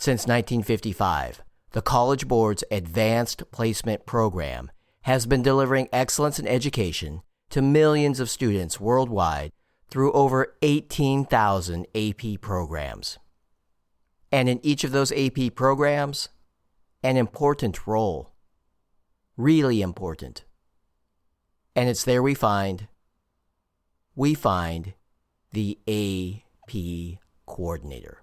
Since 1955, the College Board's Advanced Placement Program has been delivering excellence in education to millions of students worldwide through over 18,000 AP programs. And in each of those AP programs, an important role. Really important. And it's there we find the AP coordinator.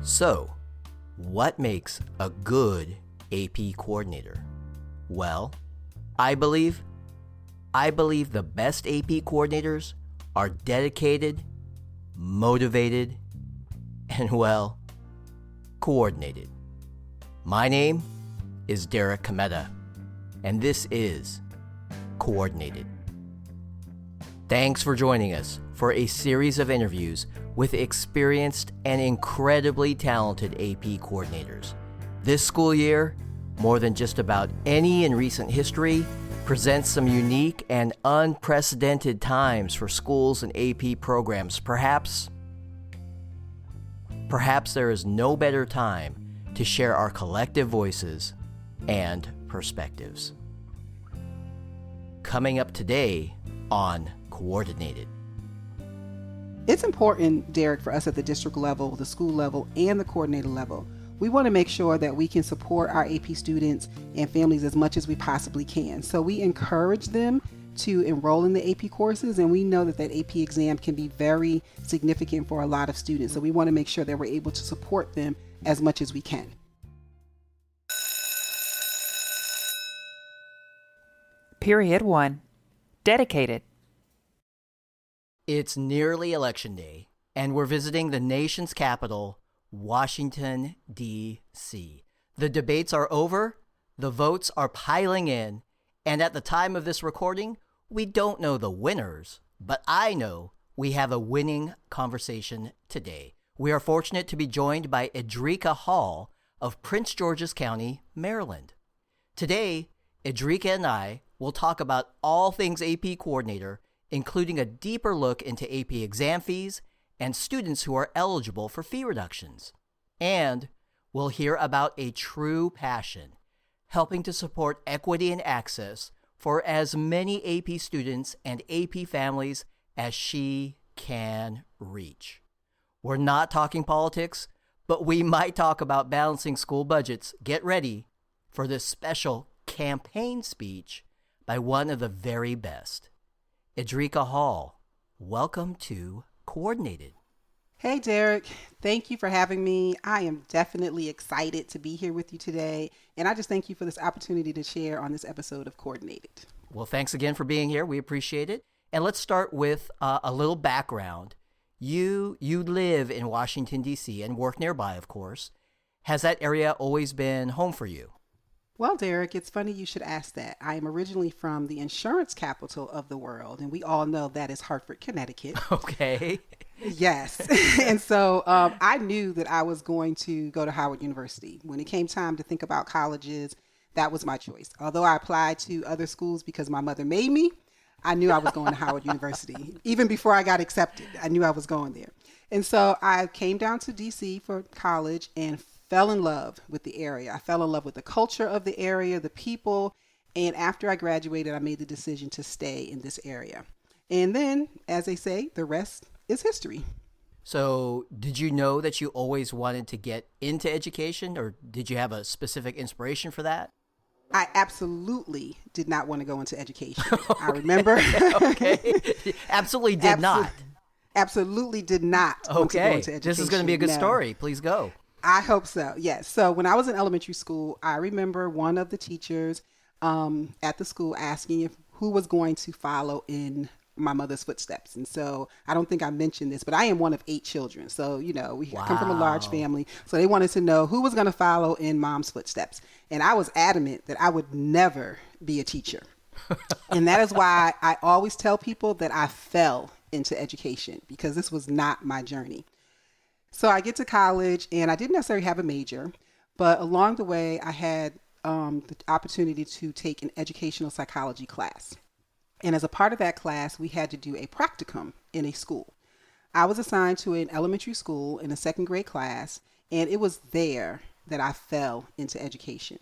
So, what makes a good AP coordinator? Well, I believe the best AP coordinators are dedicated, motivated, and well, coordinated. My name is Derek Kameta, and this is Coordinated. Thanks for joining us for a series of interviews with experienced and incredibly talented AP coordinators. This school year, more than just about any in recent history, presents some unique and unprecedented times for schools and AP programs. Perhaps there is no better time to share our collective voices and perspectives. Coming up today on Coordinated. It's important, Derek, for us at the district level, the school level, and the coordinator level. We want to make sure that we can support our AP students and families as much as we possibly can. So we encourage them to enroll in the AP courses, and we know that AP exam can be very significant for a lot of students. So we want to make sure that we're able to support them as much as we can. Period 1. Dedicated. It's nearly Election Day, and we're visiting the nation's capital, Washington, D.C. The debates are over, the votes are piling in, and at the time of this recording, we don't know the winners, but I know we have a winning conversation today. We are fortunate to be joined by Edrika Hall of Prince George's County, Maryland. Today, Edrika and I will talk about all things AP coordinator, including a deeper look into AP exam fees and students who are eligible for fee reductions. And we'll hear about a true passion, helping to support equity and access for as many AP students and AP families as she can reach. We're not talking politics, but we might talk about balancing school budgets. Get ready for this special campaign speech by one of the very best. Edrika Hall, welcome to Coordinated. Hey, Derek. Thank you for having me. I am definitely excited to be here with you today. And I just thank you for this opportunity to share on this episode of Coordinated. Well, thanks again for being here. We appreciate it. And let's start with a little background. You live in Washington, D.C. and work nearby, of course. Has that area always been home for you? Well, Derek, it's funny you should ask that. I am originally from the insurance capital of the world, and we all know that is Hartford, Connecticut. Okay. Yes. And so I knew that I was going to go to Howard University. When it came time to think about colleges, that was my choice. Although I applied to other schools because my mother made me, I knew I was going to Howard University. Even before I got accepted, I knew I was going there. And so I came down to DC for college and fell in love with the area. I fell in love with the culture of the area, the people. And after I graduated, I made the decision to stay in this area. And then, as they say, the rest is history. So did you know that you always wanted to get into education, or did you have a specific inspiration for that? I absolutely did not want to go into education. Okay. I remember. Okay. Absolutely did not. Absolutely did not want to go into education. This is going to be a good story. Please go. I hope so. Yes. So when I was in elementary school, I remember one of the teachers at the school asking who was going to follow in my mother's footsteps. And so I don't think I mentioned this, but I am one of 8 children. So, we come from a large family. So they wanted to know who was going to follow in mom's footsteps. And I was adamant that I would never be a teacher. And that is why I always tell people that I fell into education, because this was not my journey. So I get to college and I didn't necessarily have a major, but along the way I had the opportunity to take an educational psychology class. And as a part of that class, we had to do a practicum in a school. I was assigned to an elementary school in a second grade class, and it was there that I fell into education.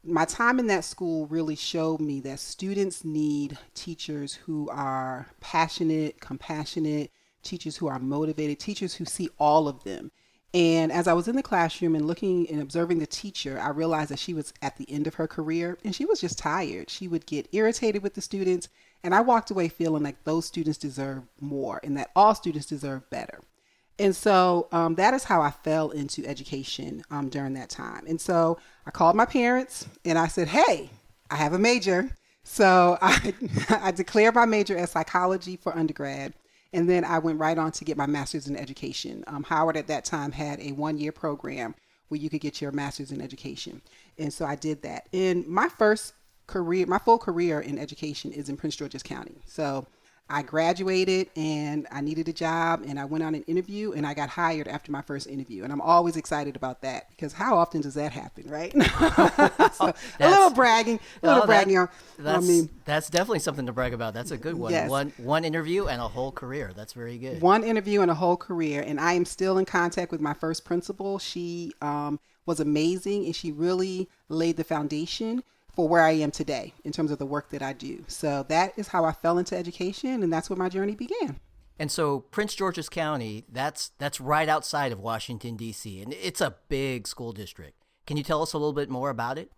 My time in that school really showed me that students need teachers who are passionate, compassionate, teachers who are motivated, teachers who see all of them. And as I was in the classroom and looking and observing the teacher, I realized that she was at the end of her career and she was just tired. She would get irritated with the students. And I walked away feeling like those students deserve more and that all students deserve better. And so that is how I fell into education during that time. And so I called my parents and I said, hey, I have a major. So I declared my major as psychology for undergrad. And then I went right on to get my master's in education. Howard at that time had a 1-year program where you could get your master's in education. And so I did that. And my full career in education is in Prince George's County. So I graduated and I needed a job and I went on an interview and I got hired after my first interview. And I'm always excited about that because how often does that happen, right? So a little bragging. That's definitely something to brag about. That's a good one. Yes. One interview and a whole career. That's very good. One interview and a whole career. And I am still in contact with my first principal. She was amazing and she really laid the foundation for where I am today in terms of the work that I do. So that is how I fell into education, and that's where my journey began. And so Prince George's County, that's right outside of Washington, D.C., and it's a big school district. Can you tell us a little bit more about it?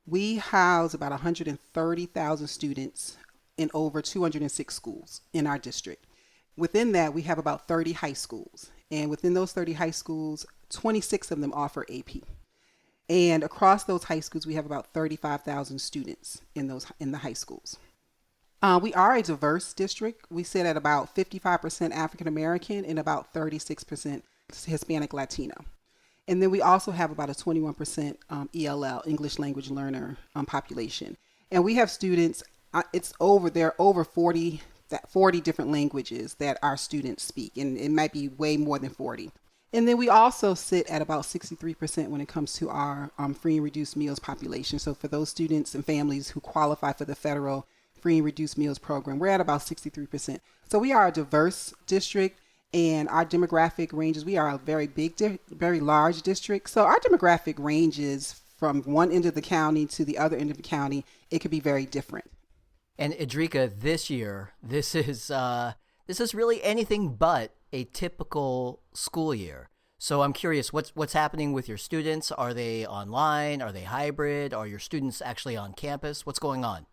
We house about 130,000 students in over 206 schools in our district. Within that, we have about 30 high schools. And within those 30 high schools, 26 of them offer AP. And across those high schools, we have about 35,000 students in the high schools. We are a diverse district. We sit at about 55% African American and about 36% Hispanic Latino. And then we also have about a 21% ELL, English language learner population. And we have students, there are over 40 different languages that our students speak, and it might be way more than 40. And then we also sit at about 63% when it comes to our free and reduced meals population. So for those students and families who qualify for the federal free and reduced meals program, we're at about 63%. So we are a diverse district, and our demographic ranges, we are a very big, very large district. So our demographic ranges from one end of the county to the other end of the county. It could be very different. And Edrika, this year, this is really anything but a typical school year. So I'm curious, what's happening with your students? Are they online? Are they hybrid? Are your students actually on campus? What's going on?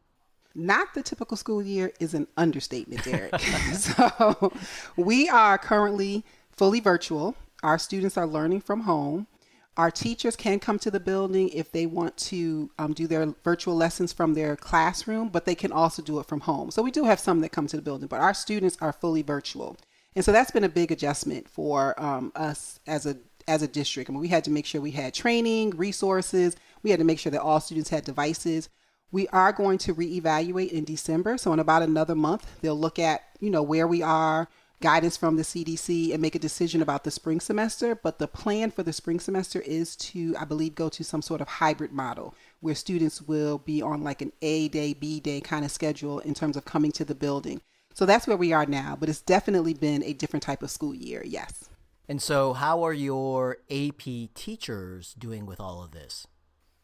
Not the typical school year is an understatement, Derek. So we are currently fully virtual. Our students are learning from home. Our teachers can come to the building if they want to do their virtual lessons from their classroom, but they can also do it from home. So we do have some that come to the building, but our students are fully virtual. And so that's been a big adjustment for us as a district. I mean, we had to make sure we had training, resources. We had to make sure that all students had devices. We are going to reevaluate in December. So in about another month, they'll look at, where we are, guidance from the CDC, and make a decision about the spring semester. But the plan for the spring semester is to, I believe, go to some sort of hybrid model where students will be on like an A day, B day kind of schedule in terms of coming to the building. So that's where we are now, but it's definitely been a different type of school year, yes. And so how are your AP teachers doing with all of this?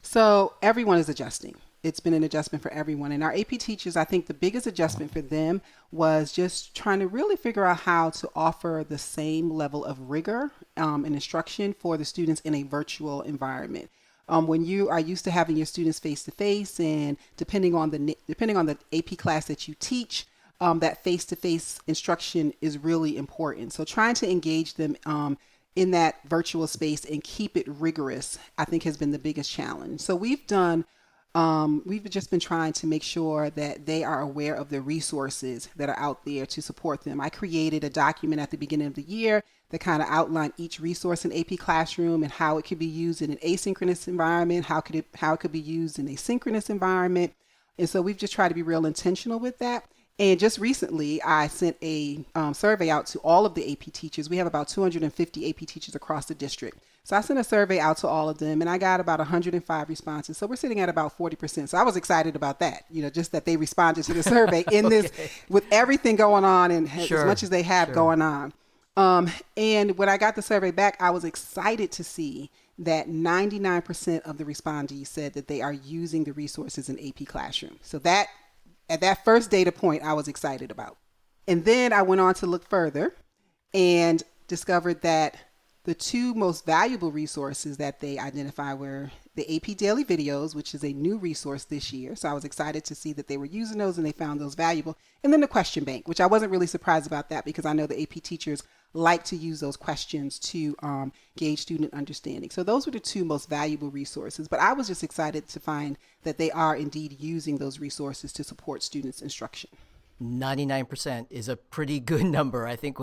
So everyone is adjusting. It's been an adjustment for everyone. And our AP teachers, I think the biggest adjustment for them was just trying to really figure out how to offer the same level of rigor and instruction for the students in a virtual environment. When you are used to having your students face-to-face, and depending on the AP class that you teach, that face-to-face instruction is really important. So trying to engage them in that virtual space and keep it rigorous, I think, has been the biggest challenge. So we've just been trying to make sure that they are aware of the resources that are out there to support them. I created a document at the beginning of the year that kind of outlined each resource in AP Classroom and how it could be used in an asynchronous environment, how it could be used in a synchronous environment. And so we've just tried to be real intentional with that. And just recently, I sent a survey out to all of the AP teachers. We have about 250 AP teachers across the district. So I sent a survey out to all of them and I got about 105 responses. So we're sitting at about 40%. So I was excited about that, just that they responded to the survey in this, with everything going on and as much as they have going on. And when I got the survey back, I was excited to see that 99% of the respondees said that they are using the resources in AP Classroom. So that, at that first data point, I was excited about. And then I went on to look further and discovered that the two most valuable resources that they identify were the AP Daily Videos, which is a new resource this year. So I was excited to see that they were using those and they found those valuable. And then the question bank, which I wasn't really surprised about that because I know the AP teachers like to use those questions to gauge student understanding. So those were the two most valuable resources. But I was just excited to find that they are indeed using those resources to support students' instruction. 99% is a pretty good number. I think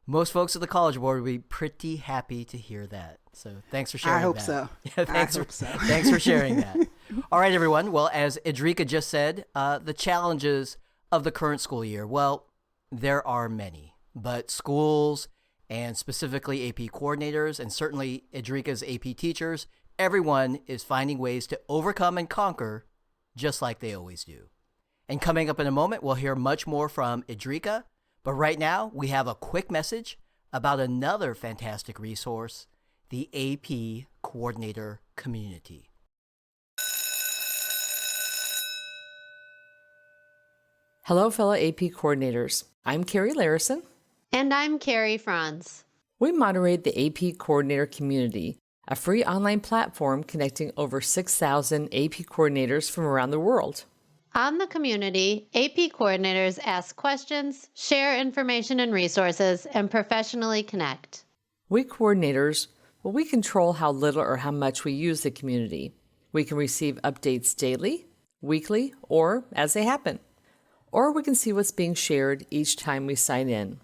most folks at the College Board would be pretty happy to hear that. So thanks for sharing that. I hope so. Yeah, thanks for sharing that. All right, everyone. Well, as Edrika just said, the challenges of the current school year, well, there are many. But schools, and specifically AP coordinators, and certainly Edrika's AP teachers, everyone is finding ways to overcome and conquer just like they always do. And coming up in a moment, we'll hear much more from Edrika. But right now, we have a quick message about another fantastic resource, the AP Coordinator Community. Hello, fellow AP coordinators. I'm Carrie Larison. And I'm Carrie Franz. We moderate the AP Coordinator Community, a free online platform connecting over 6,000 AP coordinators from around the world. On the community, AP coordinators ask questions, share information and resources, and professionally connect. We coordinators, we control how little or how much we use the community. We can receive updates daily, weekly, or as they happen. Or we can see what's being shared each time we sign in.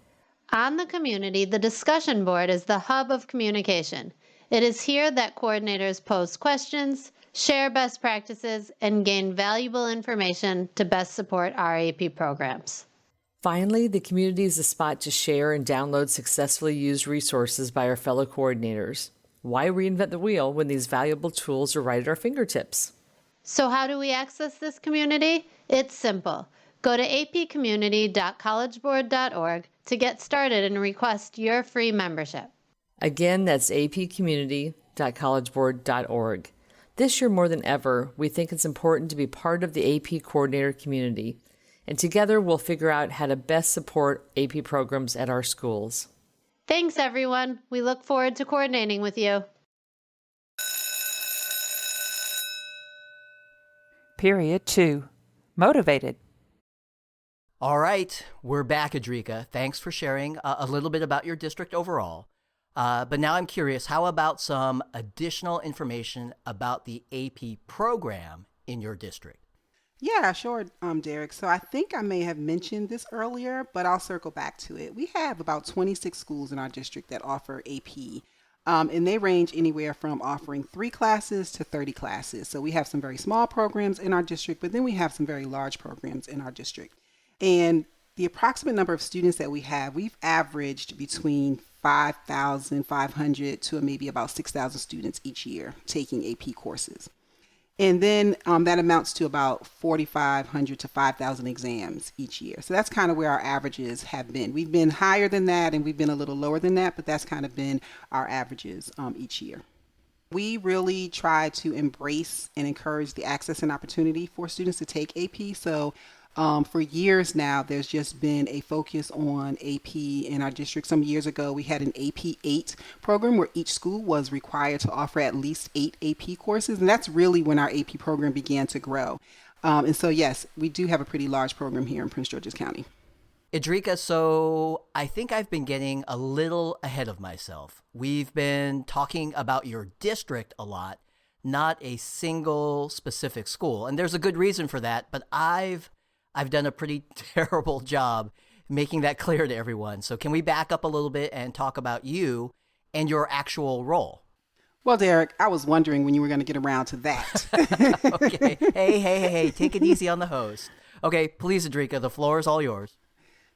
On the community, the discussion board is the hub of communication. It is here that coordinators pose questions, share best practices, and gain valuable information to best support our AP programs. Finally, the community is a spot to share and download successfully used resources by our fellow coordinators. Why reinvent the wheel when these valuable tools are right at our fingertips? So how do we access this community? It's simple. Go to apcommunity.collegeboard.org to get started and request your free membership. Again, that's apcommunity.collegeboard.org. This year more than ever, we think it's important to be part of the AP coordinator community, and together we'll figure out how to best support AP programs at our schools. Thanks, everyone. We look forward to coordinating with you. Period 2. Motivated. All right, we're back, Edrika. Thanks for sharing a little bit about your district overall. But now I'm curious, how about some additional information about the AP program in your district? Yeah, sure, Derek. So I think I may have mentioned this earlier, but I'll circle back to it. We have about 26 schools in our district that offer AP, and they range anywhere from offering 3 classes to 30 classes. So we have some very small programs in our district, but then we have some very large programs in our district. And the approximate number of students that we have, we've averaged between 5,500 to maybe about 6,000 students each year taking AP courses. And then that amounts to about 4,500 to 5,000 exams each year. So that's kind of where our averages have been. We've been higher than that and we've been a little lower than that, but that's kind of been our averages each year. We really try to embrace and encourage the access and opportunity for students to take AP. So for years now, there's just been a focus on AP in our district. Some years ago, we had an AP 8 program where each school was required to offer at least 8 AP courses. And that's really when our AP program began to grow. And so, yes, we do have a pretty large program here in Prince George's County. Edrika, so I think I've been getting a little ahead of myself. We've been talking about your district a lot, not a single specific school. And there's a good reason for that, but I've done a pretty terrible job making that clear to everyone. So can we back up a little bit and talk about you and your actual role? Well, Derek, I was wondering when you were going to get around to that. Okay. Hey, take it easy on the host. Okay, please, Edrika, the floor is all yours.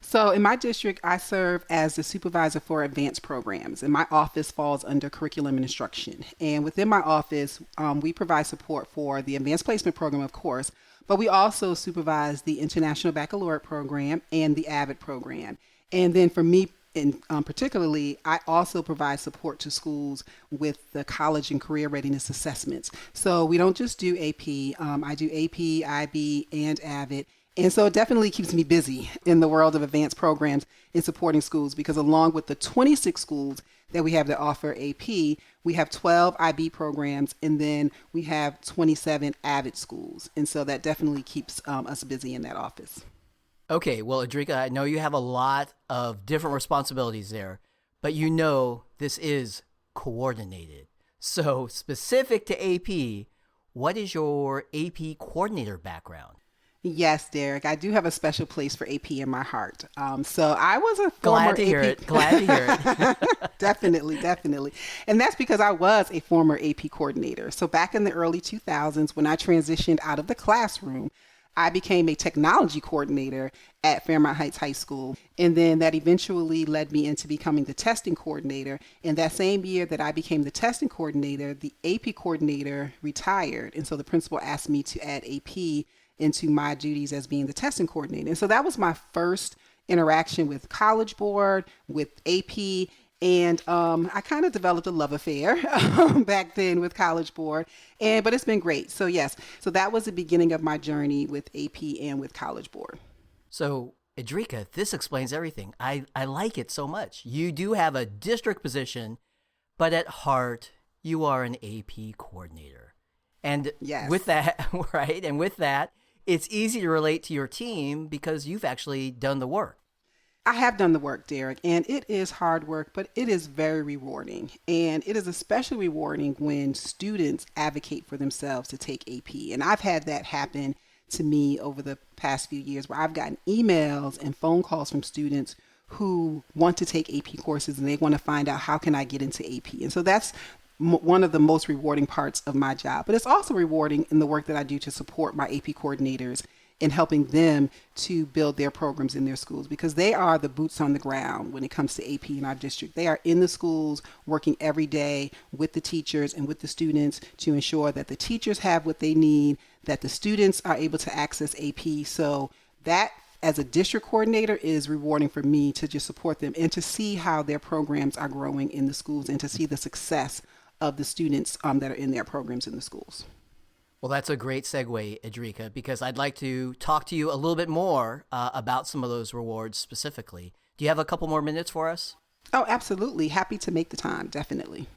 So in my district, I serve as the supervisor for advanced programs, and my office falls under curriculum and instruction. And within my office, we provide support for the advanced placement program, of course, but we also supervise the International Baccalaureate program and the AVID program. And then for me, particularly, I also provide support to schools with the college and career readiness assessments. So we don't just do AP. I do AP, IB, and AVID. And so it definitely keeps me busy in the world of advanced programs in supporting schools because along with the 26 schools that we have that offer AP, we have 12 IB programs and then we have 27 AVID schools. And so that definitely keeps us busy in that office. Okay, well, Edrika, I know you have a lot of different responsibilities there, but you know this is coordinated. So specific to AP, what is your AP coordinator background? Yes, Derek, I do have a special place for AP in my heart. So I was a Glad former to hear AP. it. Glad to hear it. Definitely. And that's because I was a former AP coordinator. So back in the early 2000s, when I transitioned out of the classroom, I became a technology coordinator at Fairmount Heights High School. And then that eventually led me into becoming the testing coordinator. And that same year that I became the testing coordinator, the AP coordinator retired. And so the principal asked me to add AP into my duties as being the testing coordinator. And so that was my first interaction with College Board, with AP, and I kind of developed a love affair back then with College Board, but it's been great. So yes, so that was the beginning of my journey with AP and with College Board. So, Edrika, this explains everything. I like it so much. You do have a district position, but at heart, you are an AP coordinator. And Yes. with that, right, and with that, it's easy to relate to your team because you've actually done the work. I have done the work, Derek, and it is hard work, but it is very rewarding. And it is especially rewarding when students advocate for themselves to take AP. And I've had that happen to me over the past few years where I've gotten emails and phone calls from students who want to take AP courses and they want to find out how can I get into AP. And so that's one of the most rewarding parts of my job. But it's also rewarding in the work that I do to support my AP coordinators in helping them to build their programs in their schools because they are the boots on the ground when it comes to AP in our district. They are in the schools working every day with the teachers and with the students to ensure that the teachers have what they need, that the students are able to access AP. So that as a district coordinator is rewarding for me to just support them and to see how their programs are growing in the schools and to see the success of the students that are in their programs in the schools. Well, that's a great segue, Edrika, because I'd like to talk to you a little bit more about some of those rewards specifically. Do you have a couple more minutes for us? Oh, absolutely. Happy to make the time. Definitely.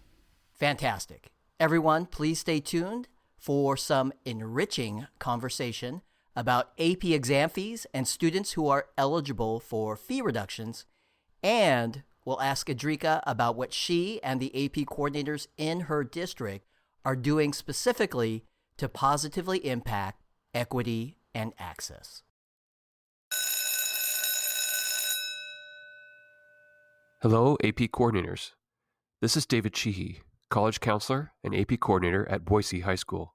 Fantastic. Everyone, please stay tuned for some enriching conversation about AP exam fees and students who are eligible for fee reductions. And we'll ask Edrika about what she and the AP coordinators in her district are doing specifically to positively impact equity and access. Hello, AP coordinators. This is David Cheehey, college counselor and AP coordinator at Boise High School.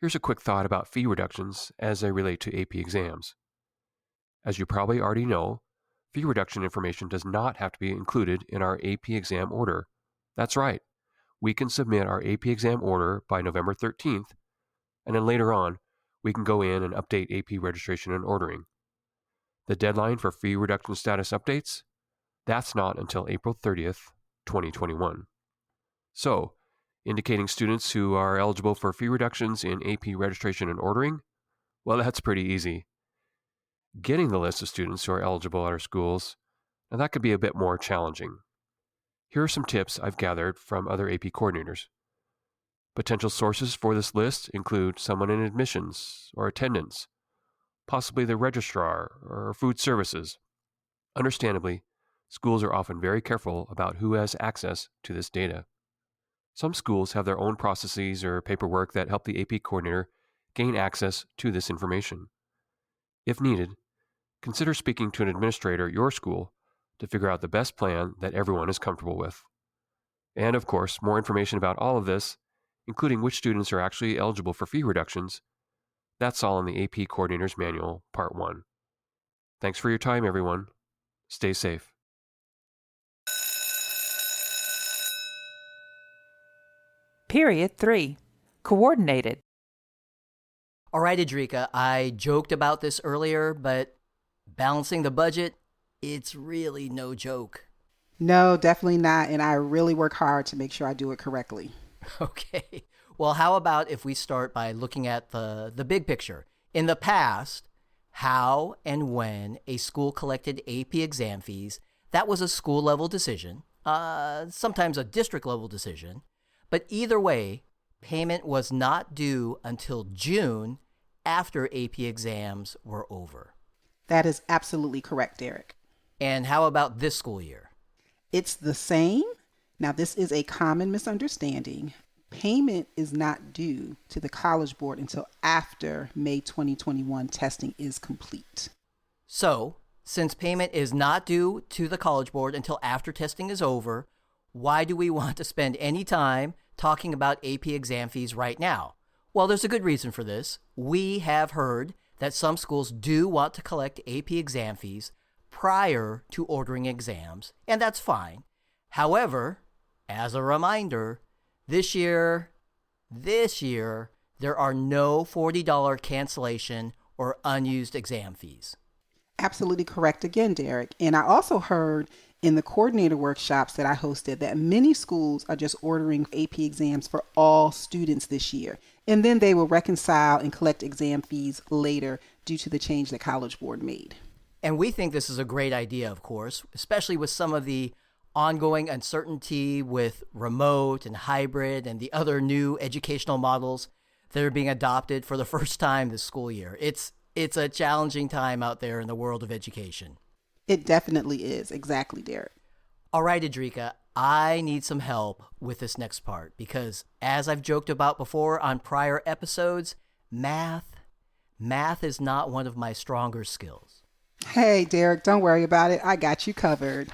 Here's a quick thought about fee reductions as they relate to AP exams. As you probably already know, fee reduction information does not have to be included in our AP exam order. That's right. We can submit our AP exam order by November 13th, and then later on, we can go in and update AP registration and ordering. The deadline for fee reduction status updates? That's not until April 30th, 2021. So, indicating students who are eligible for fee reductions in AP registration and ordering? Well, that's pretty easy. Getting the list of students who are eligible at our schools, now that could be a bit more challenging. Here are some tips I've gathered from other AP coordinators. Potential sources for this list include someone in admissions or attendance, possibly the registrar or food services. Understandably, schools are often very careful about who has access to this data. Some schools have their own processes or paperwork that help the AP coordinator gain access to this information. If needed, consider speaking to an administrator at your school to figure out the best plan that everyone is comfortable with. And of course, more information about all of this, including which students are actually eligible for fee reductions, that's all in the AP Coordinator's Manual, Part 1. Thanks for your time, everyone. Stay safe. Period 3. Coordinated. All right, Edrika, I joked about this earlier, but balancing the budget, it's really no joke. No, definitely not. And I really work hard to make sure I do it correctly. Okay. Well, how about if we start by looking at the big picture? In the past, how and when a school collected AP exam fees, that was a school level decision, sometimes a district level decision. But either way, payment was not due until June after AP exams were over. That is absolutely correct, Derek. And how about this school year? It's the same. Now, this is a common misunderstanding. Payment is not due to the College Board until after May 2021 testing is complete. So, since payment is not due to the College Board until after testing is over, why do we want to spend any time talking about AP exam fees right now? Well, there's a good reason for this. We have heard that some schools do want to collect AP exam fees prior to ordering exams, and that's fine. However, as a reminder, this year, there are no $40 cancellation or unused exam fees. Absolutely correct again, Derek. And I also heard in the coordinator workshops that I hosted that many schools are just ordering AP exams for all students this year. And then they will reconcile and collect exam fees later due to the change that College Board made. And we think this is a great idea, of course, especially with some of the ongoing uncertainty with remote and hybrid and the other new educational models that are being adopted for the first time this school year. It's a challenging time out there in the world of education. It definitely is. Exactly, Derek. All right, Edrika, I need some help with this next part because as I've joked about before on prior episodes, math is not one of my stronger skills. Hey, Derek, don't worry about it. I got you covered.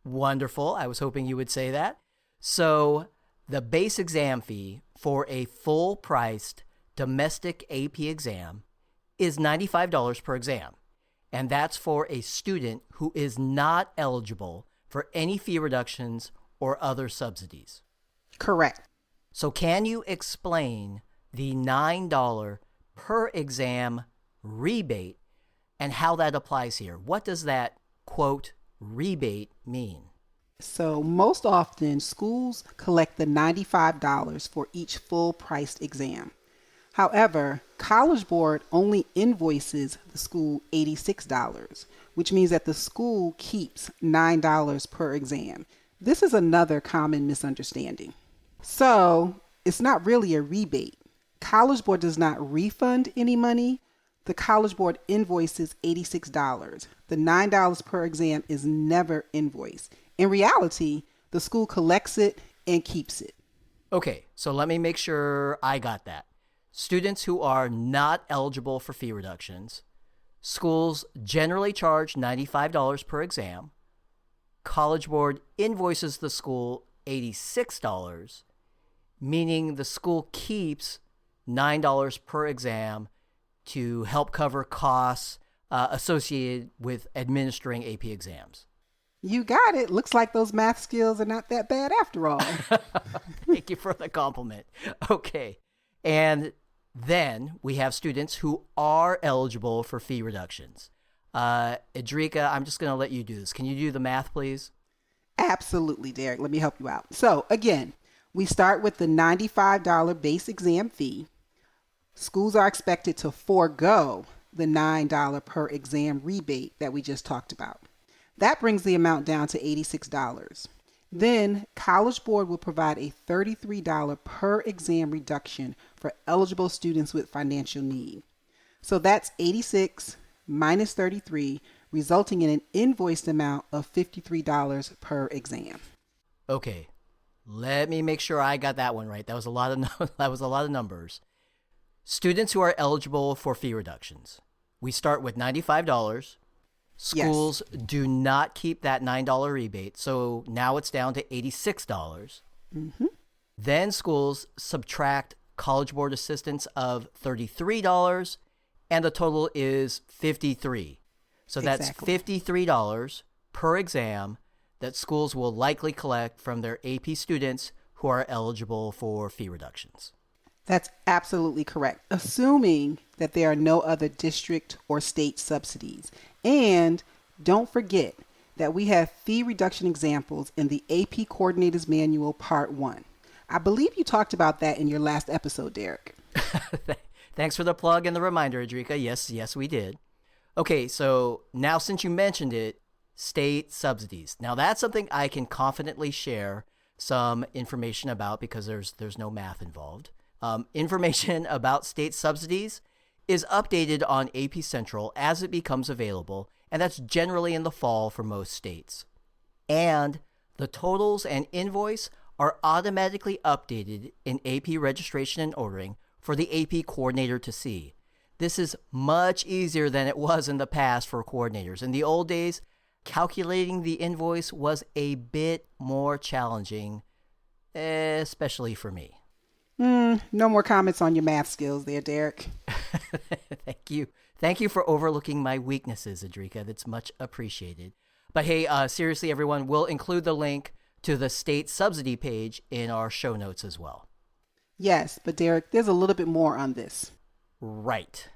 Wonderful. I was hoping you would say that. So the base exam fee for a full-priced domestic AP exam is $95 per exam. And that's for a student who is not eligible for any fee reductions or other subsidies. Correct. So can you explain the $9 per exam rebate and how that applies here? What does that, quote, rebate mean? So most often schools collect the $95 for each full-priced exam. However, College Board only invoices the school $86, which means that the school keeps $9 per exam. This is another common misunderstanding. So it's not really a rebate. College Board does not refund any money. The College Board invoices $86. The $9 per exam is never invoiced. In reality, the school collects it and keeps it. Okay, so let me make sure I got that. Students who are not eligible for fee reductions, schools generally charge $95 per exam. College Board invoices the school $86, meaning the school keeps $9 per exam to help cover costs associated with administering AP exams. You got it. Looks like those math skills are not that bad after all. Thank you for the compliment. Okay. And then we have students who are eligible for fee reductions. Edrika, I'm just going to let you do this. Can you do the math, please? Absolutely, Derek. Let me help you out. So again, we start with the $95 base exam fee. Schools are expected to forego the $9 per exam rebate that we just talked about. That brings the amount down to $86. Then College Board will provide a $33 per exam reduction for eligible students with financial need. So that's 86 minus 33, resulting in an invoiced amount of $53 per exam. Okay. Let me make sure I got that one right. That was a lot of numbers. Students who are eligible for fee reductions. We start with $95. Schools do not keep that $9 rebate, so now it's down to $86. Mm-hmm. Then schools subtract College Board assistance of $33, and the total is $53. So that's Exactly. $53 per exam that schools will likely collect from their AP students who are eligible for fee reductions. That's absolutely correct, assuming that there are no other district or state subsidies. And don't forget that we have fee reduction examples in the AP Coordinators Manual Part 1. I believe you talked about that in your last episode, Derek. Thanks for the plug and the reminder, Edrika. Yes, we did. Okay, so now since you mentioned it, state subsidies. Now that's something I can confidently share some information about because there's no math involved. Information about state subsidies is updated on AP Central as it becomes available, and that's generally in the fall for most states. And the totals and invoice are automatically updated in AP Registration and Ordering for the AP coordinator to see. This is much easier than it was in the past for coordinators. In the old days, calculating the invoice was a bit more challenging, especially for me. No more comments on your math skills there, Derek. Thank you. Thank you for overlooking my weaknesses, Edrika. That's much appreciated. But hey, seriously, everyone, we'll include the link to the state subsidy page in our show notes as well. Yes, but Derek, there's a little bit more on this. Right.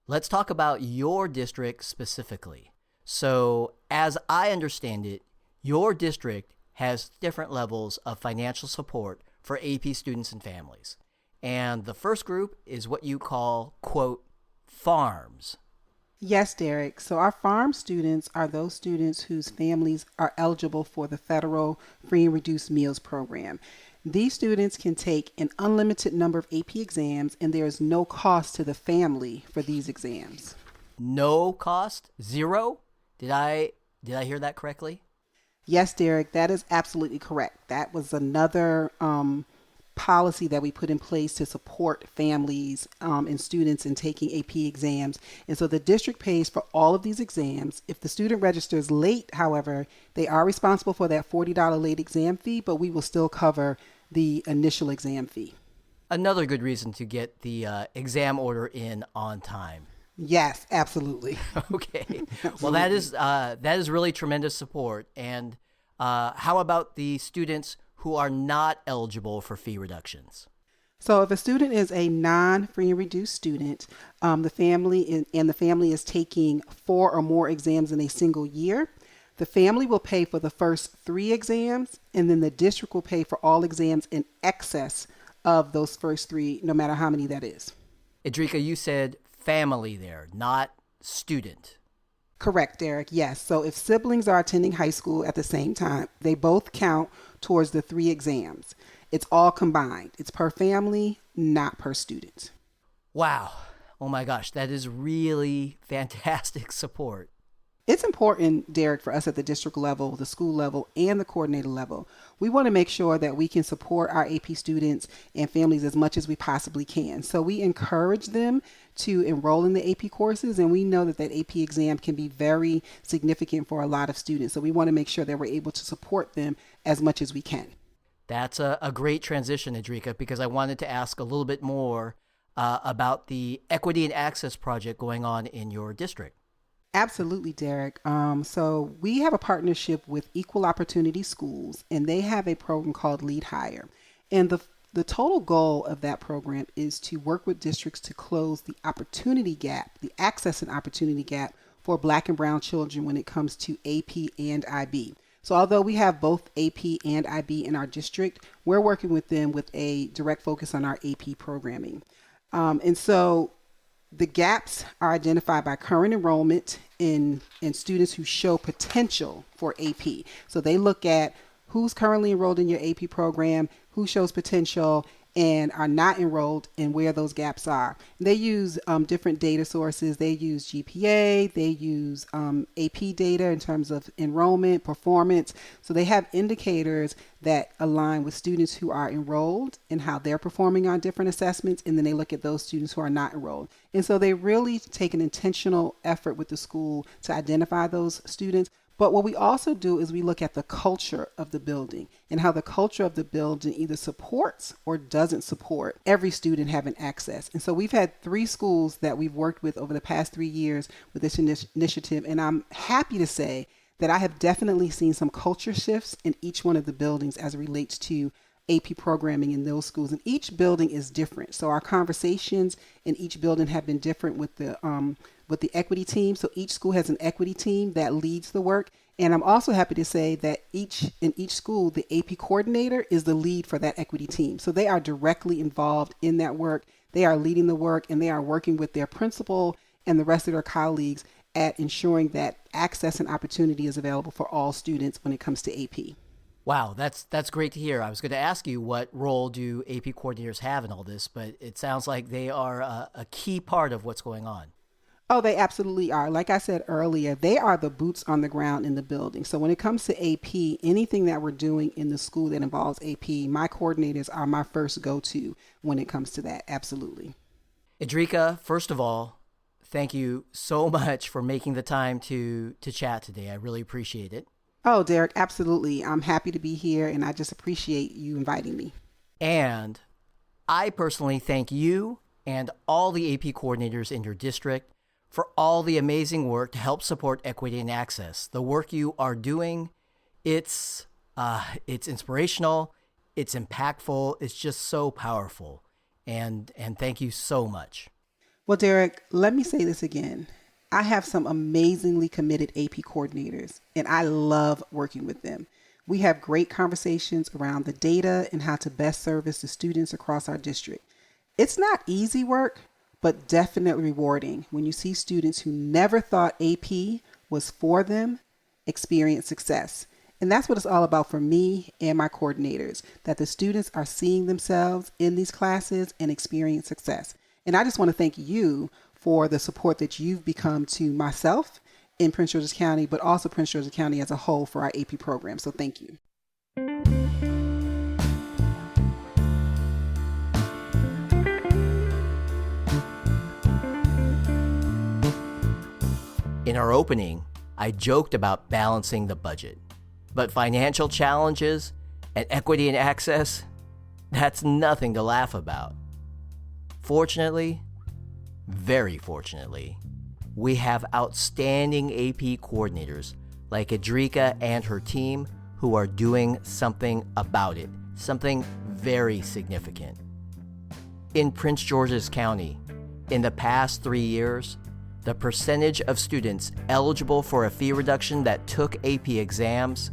Let's talk about your district specifically. So, as I understand it, your district has different levels of financial support for AP students and families. And the first group is what you call, quote, farms. Yes, Derek. So our farm students are those students whose families are eligible for the federal free and reduced meals program. These students can take an unlimited number of AP exams, and there is no cost to the family for these exams. No cost? Zero? Did I hear that correctly? Yes, Derek, that is absolutely correct. That was another policy that we put in place to support families and students in taking AP exams. And so the district pays for all of these exams. If the student registers late, however, they are responsible for that $40 late exam fee, but we will still cover the initial exam fee. Another good reason to get the exam order in on time. Yes, absolutely. Okay. Well, that is really tremendous support. And how about the students who are not eligible for fee reductions? So if a student is a non-free and reduced student, the family is taking 4 or more exams in a single year, the family will pay for the first 3 exams, and then the district will pay for all exams in excess of those first 3, no matter how many that is. Edrika, you said family there, not student. Correct, Derek. Yes. So if siblings are attending high school at the same time, they both count towards the 3 exams. It's all combined. It's per family, not per student. Wow. Oh my gosh, that is really fantastic support. It's important, Derek, for us at the district level, the school level, and the coordinator level. We want to make sure that we can support our AP students and families as much as we possibly can. So we encourage them to enroll in the AP courses, and we know that that AP exam can be very significant for a lot of students. So we want to make sure that we're able to support them as much as we can. That's a great transition, Edrika, because I wanted to ask a little bit more about the Equity and Access project going on in your district. Absolutely, Derek. So we have a partnership with Equal Opportunity Schools, and they have a program called Lead Higher. And the total goal of that program is to work with districts to close the opportunity gap, the access and opportunity gap for Black and Brown children when it comes to AP and IB. So although we have both AP and IB in our district, we're working with them with a direct focus on our AP programming. And so the gaps are identified by current enrollment in students who show potential for AP. So they look at who's currently enrolled in your AP program, who shows potential and are not enrolled, and where those gaps are. They use different data sources. They use GPA, they use AP data in terms of enrollment, performance. So they have indicators that align with students who are enrolled and how they're performing on different assessments, and then they look at those students who are not enrolled. And so they really take an intentional effort with the school to identify those students, But what we also do is we look at the culture of the building and how the culture of the building either supports or doesn't support every student having access. And so we've had 3 schools that we've worked with over the past 3 years with this initiative. And I'm happy to say that I have definitely seen some culture shifts in each one of the buildings as it relates to AP programming in those schools. And each building is different. So our conversations in each building have been different with the equity team. So each school has an equity team that leads the work. And I'm also happy to say that in each school, the AP coordinator is the lead for that equity team. So they are directly involved in that work. They are leading the work, and they are working with their principal and the rest of their colleagues at ensuring that access and opportunity is available for all students when it comes to AP. Wow, that's great to hear. I was going to ask you what role do AP coordinators have in all this, but it sounds like they are a key part of what's going on. Oh, they absolutely are. Like I said earlier, they are the boots on the ground in the building. So when it comes to AP, anything that we're doing in the school that involves AP, my coordinators are my first go-to when it comes to that. Absolutely. Edrika, first of all, thank you so much for making the time to chat today. I really appreciate it. Oh, Derek, absolutely. I'm happy to be here, and I just appreciate you inviting me. And I personally thank you and all the AP coordinators in your district for all the amazing work to help support equity and access. The work you are doing, it's inspirational, it's impactful, it's just so powerful. And thank you so much. Well, Derek, let me say this again. I have some amazingly committed AP coordinators, and I love working with them. We have great conversations around the data and how to best service the students across our district. It's not easy work, but definitely rewarding when you see students who never thought AP was for them experience success. And that's what it's all about for me and my coordinators, that the students are seeing themselves in these classes and experience success. And I just want to thank you for the support that you've become to myself in Prince George's County, but also Prince George's County as a whole for our AP program. So thank you. In our opening, I joked about balancing the budget, but financial challenges and equity and access, that's nothing to laugh about. Fortunately, very fortunately, we have outstanding AP coordinators like Edrika and her team who are doing something about it, something very significant. In Prince George's County, in the past 3 years, the percentage of students eligible for a fee reduction that took AP exams,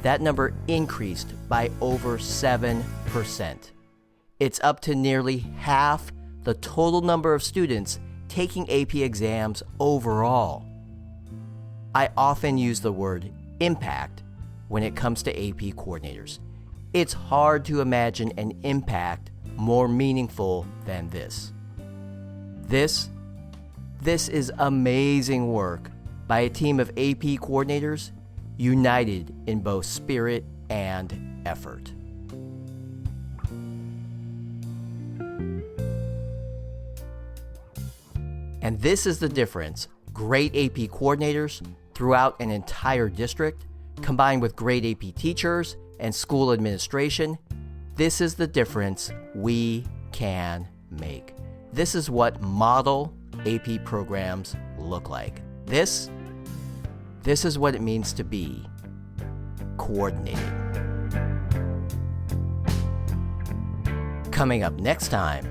that number increased by over 7%. It's up to nearly half the total number of students taking AP exams overall. I often use the word impact when it comes to AP coordinators. It's hard to imagine an impact more meaningful than this. This is amazing work by a team of AP coordinators united in both spirit and effort. And this is the difference. Great AP coordinators throughout an entire district, combined with great AP teachers and school administration, this is the difference we can make. This is what model AP programs look like. This is what it means to be coordinated. Coming up next time,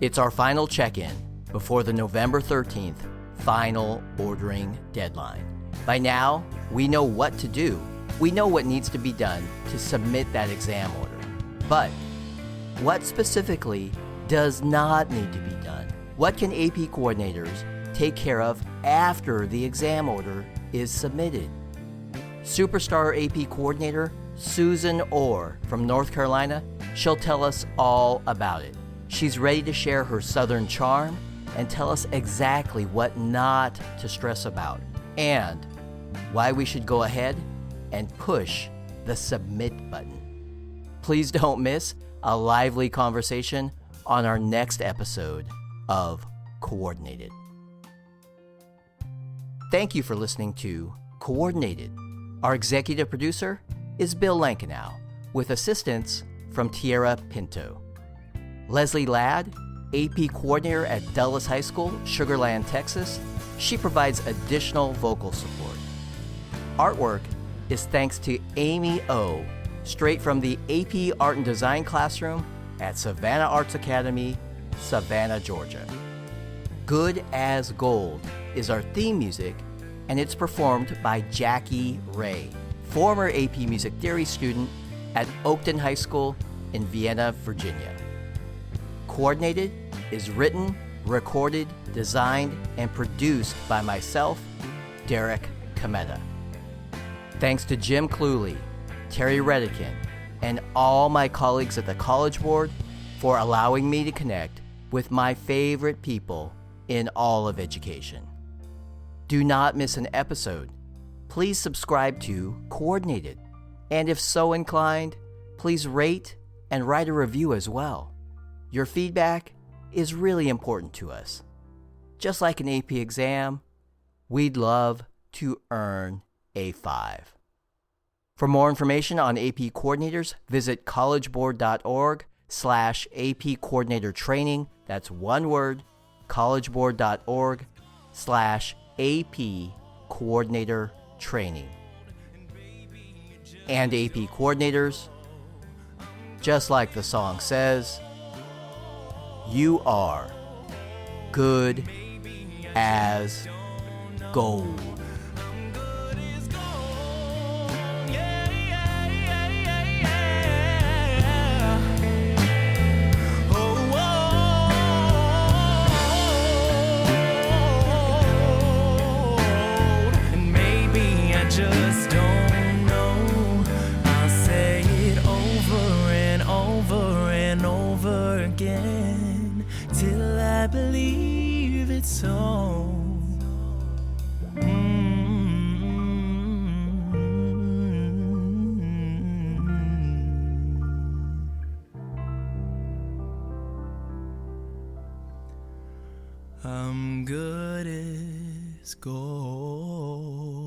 it's our final check-in before the November 13th final ordering deadline. By now, we know what to do. We know what needs to be done to submit that exam order. But what specifically does not need to be done? What can AP coordinators take care of after the exam order is submitted? Superstar AP coordinator Susan Orr from North Carolina, she'll tell us all about it. She's ready to share her Southern charm and tell us exactly what not to stress about and why we should go ahead and push the submit button. Please don't miss a lively conversation on our next episode of Coordinated. Thank you for listening to Coordinated. Our executive producer is Bill Lankenow, with assistance from Tierra Pinto. Leslie Ladd, AP Coordinator at Dulles High School, Sugar Land, Texas. She provides additional vocal support. Artwork is thanks to Amy O, straight from the AP Art and Design classroom at Savannah Arts Academy, Savannah, Georgia. Good as Gold is our theme music, and it's performed by Jackie Ray, former AP Music Theory student at Oakton High School in Vienna, Virginia. Coordinated is written, recorded, designed, and produced by myself, Derek Cometa. Thanks to Jim Cluley, Terry Redican, and all my colleagues at the College Board for allowing me to connect with my favorite people in all of education. Do not miss an episode. Please subscribe to Coordinated, and if so inclined, please rate and write a review as well. Your feedback is really important to us. Just like an AP exam, we'd love to earn a 5. For more information on AP coordinators, visit collegeboard.org/AP coordinator training. That's one word, collegeboard.org/AP coordinator training. And AP coordinators, just like the song says, you are good as gold. Just don't know. I'll say it over and over and over again till I believe it's so. I'm good as gold.